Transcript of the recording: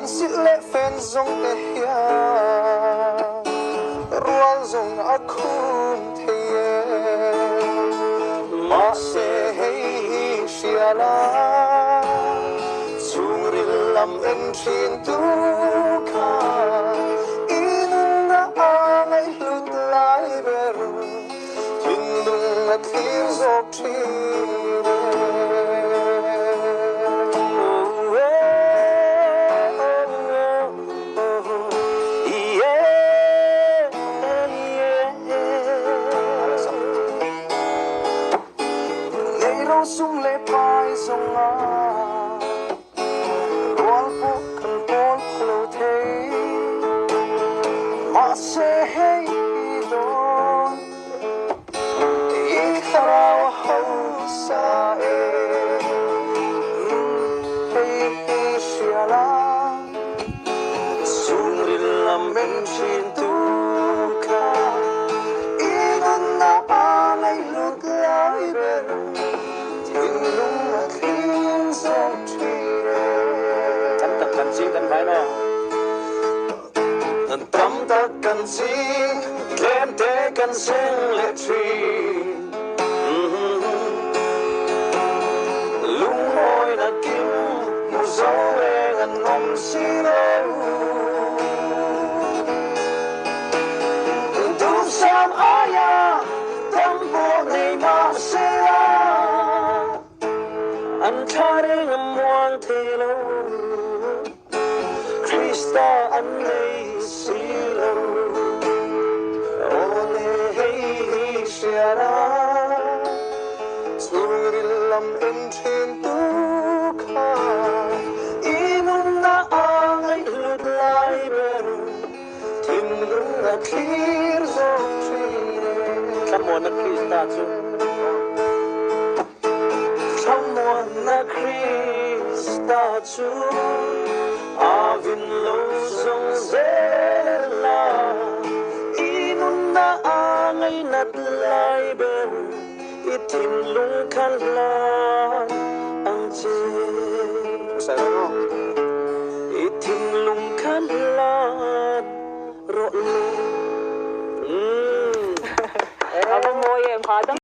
กันสิเละเฟนซงเทียรัวซงอาคุมเทียมาเสให้เชียลาสุงริลลำเอ็นชินตุคาอินนาอาไงลุดลายเบรุทินดุงนัดที่ซอกทีซุ่มเล่ไปส่งมารัวพวกกันปนโคลเทมาเสให้โดนอีกคราวเขาสาเอให้เชียลาสุงริลลำเป็นชินตุคาอีนันนาอาไลลุกลายเบรจำตักกันซิงกันไว้นะจำตักกันซิงเกมเตะกันเส้นเล็ดทีลุงหอยนักกินมุโซเอกันนมซีโร่ดูสามอายาทำพวกในมาเสียอันทาริงมวงเทโลคริสตาอันเลสิโลโอเลเฮเชียราสุริลำเอ็นเทนตุคาอินุนนาอังไอลุดลายเบรุทิมลุงนักลีร์โซทรีขมวนักคริสตาจุCome on, na Krista chu, avin lo zong zela, inun na angay nat lai ben, itin lung kan la.